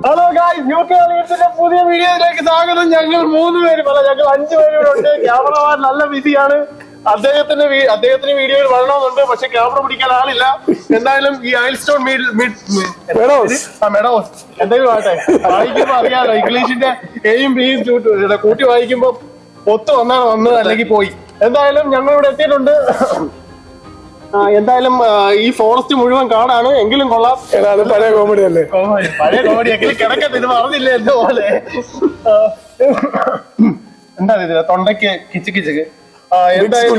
Hello guys, ന്യൂട്രലിന്റെ പുതിയ വീഡിയോയിലേക്ക് സ്വാഗതം. ഞങ്ങൾ 3 പേരും അല്ല, ഞങ്ങൾ 5 പേരും ഉണ്ട്. ക്യാമറമാൻ നല്ല ബിസിയാണ്. അദ്ദേഹത്തിന് വീഡിയോയിൽ വരണമെന്നുണ്ട്, പക്ഷെ ക്യാമറ പിടിക്കാൻ ആളില്ല. എന്തായാലും ഈ ഐൽസ്റ്റോൺ മെഡോസ് എന്തെങ്കിലും ആട്ടെ, വായിക്കുമ്പോ അറിയാലോ ഇംഗ്ലീഷിന്റെ എയും ബിയും കൂട്ടി വായിക്കുമ്പോ ഒത്തു വന്നത് അല്ലെങ്കിൽ പോയി. എന്തായാലും ഞങ്ങൾ ഇവിടെ എത്തിയിട്ടുണ്ട്. എന്തായാലും ഈ ഫോറസ്റ്റ് മുഴുവൻ കാടാണ്, എങ്കിലും കൊള്ളാം. അത് പഴയ കോമഡി അല്ലേ? പഴയ കോമഡി എങ്കിലും കിടക്കട്ടെ, ഇത് പറഞ്ഞില്ലേ എന്റെ പോലെ. എന്താ ഇതില്ല തൊണ്ടയ്ക്ക് കിച്ച് എന്തായാലും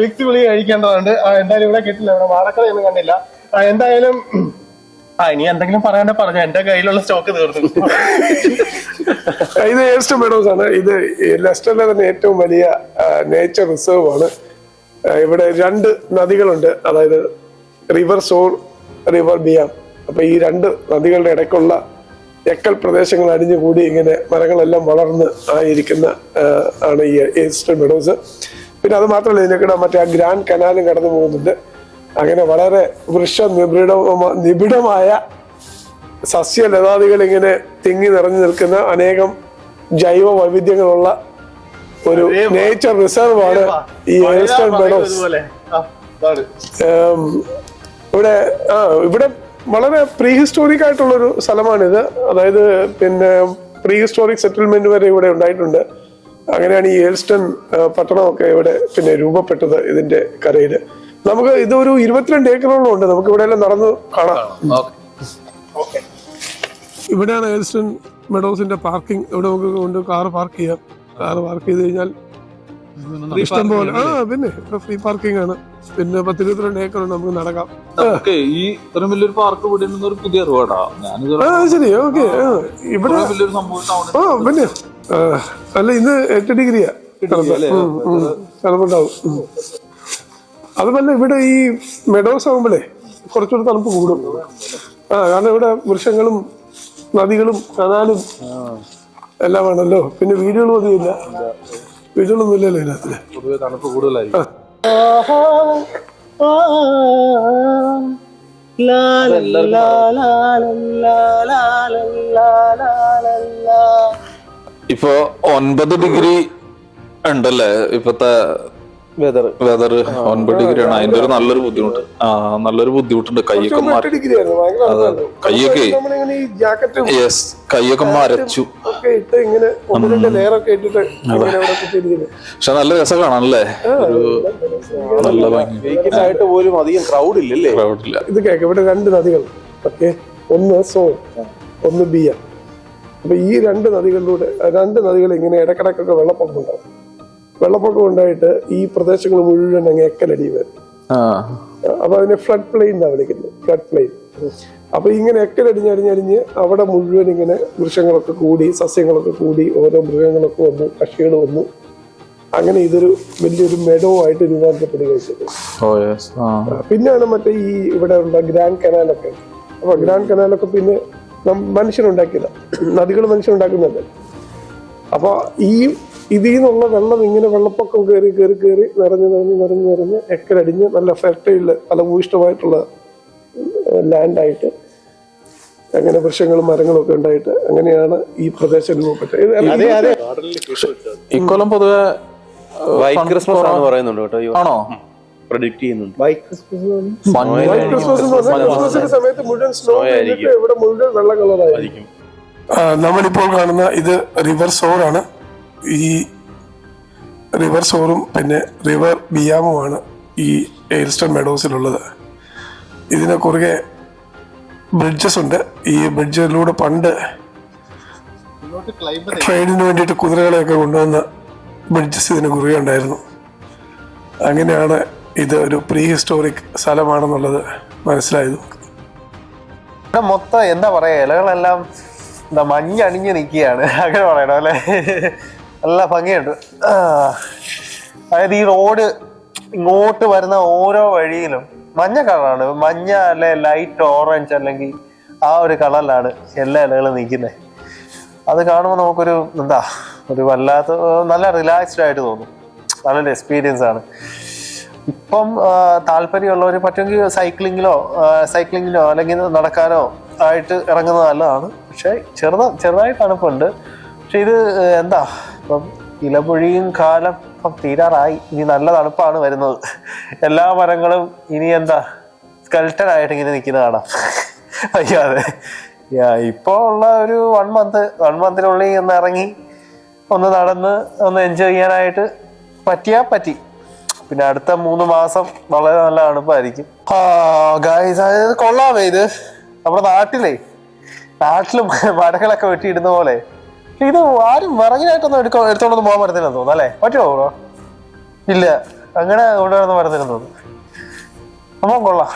വിക്സ് ഗുളിക കഴിക്കേണ്ടതുണ്ട്. എന്തായാലും ഇവിടെ കിട്ടില്ല, ഇവിടെ വാടക്കളയൊന്നും കണ്ടില്ല. എന്തായാലും ഇനി എന്തെങ്കിലും പറയാണ്ട് പറഞ്ഞ എന്റെ കയ്യിലുള്ള സ്റ്റോക്ക് തീർന്നു. ഇത് ഏൽസ്റ്റൺ മെഡോസ് ആണ്. ഇത് ലെസ്റ്ററിലെ തന്നെ ഏറ്റവും വലിയ നേച്ചർ റിസർവ് ആണ്. ഇവിടെ 2 നദികളുണ്ട്, അതായത് റിവർ സോർ, റിവർ ബിയാം. അപ്പൊ ഈ 2 നദികളുടെ ഇടയ്ക്കുള്ള എക്കൽ പ്രദേശങ്ങൾ അടിഞ്ഞുകൂടി ഇങ്ങനെ മരങ്ങളെല്ലാം വളർന്ന് ആയിരിക്കുന്ന ആണ് ഈ ഏൽസ്റ്റൺ മെഡോസ്. പിന്നെ അത് മാത്രമല്ല, ഇതിനൊക്കെ മറ്റേ ആ ഗ്രാൻഡ് കനാലും കടന്നു പോകുന്നുണ്ട്. അങ്ങനെ വളരെ നിബിഡമായ സസ്യലതാദികൾ ഇങ്ങനെ തിങ്ങി നിറഞ്ഞു നിൽക്കുന്ന അനേകം ജൈവ വൈവിധ്യങ്ങളുള്ള ഒരു നേച്ചർ റിസർവ് ആണ് ഈ ഏൽസ്റ്റൺ മെഡോസ്. ഇവിടെ വളരെ പ്രീ ഹിസ്റ്റോറിക് ആയിട്ടുള്ളൊരു സ്ഥലമാണിത്. അതായത് പിന്നെ പ്രീ ഹിസ്റ്റോറിക് സെറ്റിൽമെന്റ് വരെ ഇവിടെ ഉണ്ടായിട്ടുണ്ട്. അങ്ങനെയാണ് ഈ ഏൽസ്റ്റൺ പട്ടണമൊക്കെ ഇവിടെ പിന്നെ രൂപപ്പെട്ടത് ഇതിന്റെ കരയില്. നമുക്ക് ഇതൊരു 22 ഏക്കറോളം ഉണ്ട്. നമുക്ക് ഇവിടെ എല്ലാം നടന്ന് കാണാം. ഇവിടെയാണ് ഏൽസ്റ്റൺ മെഡോസിന്റെ പാർക്കിംഗ്. ഇവിടെ നമുക്ക് കൊണ്ട് കാറ് പാർക്ക് ചെയ്യാം. കാറ് പാർക്ക് ചെയ്ത് കഴിഞ്ഞാൽ ഇഷ്ടം പോലെ പിന്നെ ഫ്രീ പാർക്കിംഗ് ആണ്. പിന്നെ 10-22 ഏക്കർ ഉണ്ട്, നമുക്ക് നടക്കാം. ഈ ഇത്രയും വലിയൊരു പാർക്ക് ഇവിടെ ഒരു പുതിയ അറിവാടാ. ശരി, ഓക്കെ. ഇവിടെ പിന്നെ അല്ല, ഇന്ന് 8 ഡിഗ്രിയാ തണുപ്പുണ്ടാവും. അതുമല്ല, ഇവിടെ ഈ മെഡോസ് ആകുമ്പോഴേ കുറച്ചുകൂടി തണുപ്പ് കൂടും. കാരണം ഇവിടെ വൃക്ഷങ്ങളും നദികളും കനാലും എല്ലാം വേണമല്ലോ. പിന്നെ വീടുകളും അധികമില്ല, വീടുകളൊന്നും ഇല്ലല്ലോ ഇതിനകത്ത്. പൊതുവെ തണുപ്പ് കൂടുതലായിരിക്കും. ഇപ്പൊ 9 ഡിഗ്രി ഉണ്ടല്ലേ ഇപ്പത്തെ വെതർ. 9 ഡിഗ്രിയാണ്. അതിന്റെ ഒരു നല്ലൊരു ബുദ്ധിമുട്ട്. നല്ലൊരു ബുദ്ധിമുട്ടുണ്ട്. കൈയൊക്കെ മരച്ചു. പക്ഷെ നല്ല രസം കാണാനല്ലേ. നല്ല ഭംഗിയായിട്ട് പോലും അധികം ക്രൗഡ് ഇല്ലല്ലേ? ക്രൗഡില്ല. ഇത് കേക്ക് ഇവിടെ 2 നദികൾ, ഒന്ന് സോൺ, ഒന്ന് ബിയ. അപ്പൊ ഈ 2 നദികളിലൂടെ 2 നദികൾ ഇങ്ങനെ ഇടക്കിടക്കൊക്കെ വെള്ളപ്പൊക്കം ഉണ്ടാവും. വെള്ളപ്പൊക്കം ഉണ്ടായിട്ട് ഈ പ്രദേശങ്ങൾ മുഴുവൻ അങ്ങ് എക്കലടി വരും. അപ്പൊ അതിനെ ഫ്ലഡ് പ്ലെയിൻ എന്നാ വിളിക്കുന്നത്, ഫ്ലഡ് പ്ലെയിൻ. അപ്പൊ ഇങ്ങനെ എക്കലടിഞ്ഞടിഞ്ഞടിഞ്ഞ് അവിടെ മുഴുവൻ ഇങ്ങനെ വൃക്ഷങ്ങളൊക്കെ കൂടി, സസ്യങ്ങളൊക്കെ കൂടി, ഓരോ മൃഗങ്ങളൊക്കെ വന്നു, പക്ഷികൾ വന്നു. അങ്ങനെ ഇതൊരു വലിയൊരു മെഡോ ആയിട്ട് രൂപാന്തരപ്പെടുകയും ചെയ്തു. പിന്നെയാണ് മറ്റേ ഈ ഇവിടെ ഉള്ള ഗ്രാൻഡ് കനാലൊക്കെ. അപ്പൊ ഗ്രാൻഡ് കനാലൊക്കെ പിന്നെ മനുഷ്യനുണ്ടാക്കിയതാ. നദികൾ മനുഷ്യനുണ്ടാക്കുന്നതല്ലേ. അപ്പൊ ഇതിൽ നിന്നുള്ള വെള്ളം ഇങ്ങനെ വെള്ളപ്പൊക്കം കയറി നിറഞ്ഞ് എക്കലടിഞ്ഞ് നല്ല ഫെർട്ടൈൽ ഫലഭൂയിഷ്ടമായിട്ടുള്ള ലാൻഡായിട്ട് അങ്ങനെ വൃക്ഷങ്ങളും മരങ്ങളും ഒക്കെ ഉണ്ടായിട്ട് അങ്ങനെയാണ് ഈ പ്രദേശം രൂപപ്പെട്ടത്. ഇക്കൊല്ലം പൊതുവെ വൈറ്റ് ക്രിസ്മസ് ആണെന്ന് പറയുന്നുണ്ട് കേട്ടോ. ആണോ? പ്രഡിക്ട് ചെയ്യുന്നുണ്ട്. ക്രിസ്മസിന്റെ സമയത്ത് മുഴുവൻ സ്നോ ആയിരിക്കും, ഇവിടെ മുഴുവൻ വെള്ള കളറായിരിക്കും. നമ്മളിപ്പോൾ കാണുന്ന ഇത് റിവർ സോർ ആണ്. ഈ റിവർ സോറും പിന്നെ റിവർ ബിയാമുമാണ് ഈ ഏൽസ്റ്റൺ മെഡോസിലുള്ളത്. ഇതിന് കുറുകെ ബ്രിഡ്ജസ് ഉണ്ട്. ഈ ബ്രിഡ്ജിലൂടെ പണ്ട് ട്രെയിനിന് വേണ്ടിയിട്ട് കുതിരകളെയൊക്കെ കൊണ്ടുവന്ന ബ്രിഡ്ജസ് ഇതിന് കുറുകെ ഉണ്ടായിരുന്നു. അങ്ങനെയാണ് ഇത് ഒരു പ്രീ ഹിസ്റ്റോറിക് സ്ഥലമാണെന്നുള്ളത് മനസ്സിലായത്. ഇവിടെ മൊത്തം എന്താ പറയാ, ഇലകളെല്ലാം മഞ്ഞണിഞ്ഞ് നിൽക്കുകയാണ്, അങ്ങനെ പറയണം അല്ലേ. നല്ല ഭംഗിയുണ്ട്. അതായത് ഈ റോഡ് ഇങ്ങോട്ട് വരുന്ന ഓരോ വഴിയിലും മഞ്ഞ കളറാണ്. മഞ്ഞ അല്ലെ ലൈറ്റ് ഓറഞ്ച് അല്ലെങ്കിൽ ആ ഒരു കളറിലാണ് എല്ലാ ഇലകളും നിൽക്കുന്നത്. അത് കാണുമ്പോൾ നമുക്കൊരു ഒരു വല്ലാത്ത നല്ല റിലാക്സ്ഡ് ആയിട്ട് തോന്നും. നല്ലൊരു എക്സ്പീരിയൻസ് ആണ്. ഇപ്പം താല്പര്യമുള്ളവർ പറ്റുമെങ്കിൽ സൈക്ലിങ്ങിനോ അല്ലെങ്കിൽ നടക്കാനോ ആയിട്ട് ഇറങ്ങുന്നത് നല്ലതാണ്. പക്ഷെ ചെറുതായിട്ട് തണുപ്പുണ്ട്. പക്ഷെ ഇത് എന്താ ഇപ്പം ഇലപൊഴിയും കാലം ഇപ്പം തീരാറായി. ഇനി നല്ല തണുപ്പാണ് വരുന്നത്. എല്ലാ മരങ്ങളും ഇനി എന്താ സ്കെൽട്ടൻ ആയിട്ട് ഇങ്ങനെ നിൽക്കുന്ന കാണാം. അയ്യാതെ ഇപ്പൊ ഉള്ള ഒരു 1 മന്തിനുള്ളിൽ ഒന്ന് ഇറങ്ങി ഒന്ന് നടന്ന് ഒന്ന് എൻജോയ് ചെയ്യാനായിട്ട് പറ്റി. പിന്നെ അടുത്ത 3 മാസം വളരെ നല്ല തണുപ്പായിരിക്കും. ഗായ്സ്, അതായത് കൊള്ളാമേ ഇത്. നമ്മുടെ നാട്ടിലും മരങ്ങളൊക്കെ വെട്ടിയിടുന്ന പോലെ. ഇത് ആരും വിറകിനായിട്ടൊന്നും എടുത്തോണ്ടൊന്നും പോകാൻ പറ്റത്തില്ലെന്ന് തോന്നുന്നു അല്ലേ? പറ്റുമോ ബ്രോ? ഇല്ല, അങ്ങനെ കൊണ്ടുവരുന്ന പറ്റത്തില്ലെന്ന് തോന്നുന്നു. അപ്പം കൊള്ളാം.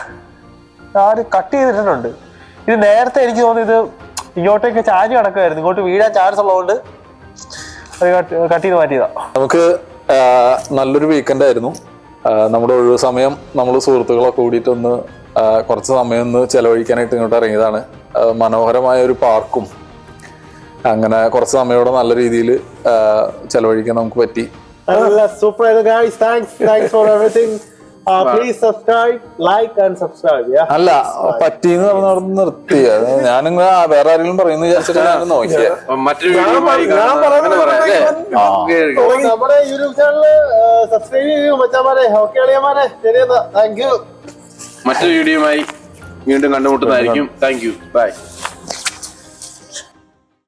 ആര് കട്ട് ചെയ്തിട്ടുണ്ട്. ഇത് നേരത്തെ എനിക്ക് തോന്നുന്നു ഇത് ഇങ്ങോട്ടേക്ക് ചാരി കണക്കായിരുന്നു. ഇങ്ങോട്ട് വീഴാൻ ചാൻസ് ഉള്ളതുകൊണ്ട് അത് കട്ട് ചെയ്ത് മാറ്റിയതാ. നമുക്ക് നല്ലൊരു വീക്കെൻഡ് ആയിരുന്നു. നമ്മുടെ ഒഴിവ് സമയം നമ്മൾ സുഹൃത്തുക്കളൊക്കെ കൂടിയിട്ടൊന്ന് കുറച്ച് സമയം ഒന്ന് ചെലവഴിക്കാനായിട്ട് ഇങ്ങോട്ട് ഇറങ്ങിയതാണ്. മനോഹരമായ ഒരു പാർക്കും അങ്ങനെ കുറച്ച് സമയം ഇവിടെ നല്ല രീതിയിൽ ചെലവഴിക്കാൻ നമുക്ക് പറ്റി. സൂപ്പർ ആയിരുന്നു guys. Thanks for everything. Please subscribe, like and subscribe. അല്ല, പറ്റിന്ന് പറഞ്ഞ നിർത്തി. ഞാനിങ്ങനെ വേറെ ആരെങ്കിലും പറയുന്നു വിചാരിച്ചിട്ട് ഞാൻ നോക്കിയത്. മറ്റൊരു നമ്മുടെ യൂട്യൂബ് ചാനല് സബ്സ്ക്രൈബ് ചെയ്യൂ മച്ചാമാരെ. ഓക്കെ അളിയന്മാരെ, ശരിയെന്നാ. Thank you. മറ്റൊരു വീഡിയോയുമായി വീണ്ടും കണ്ടുമുട്ടുന്നതായിരിക്കും. Thank you. ബൈ.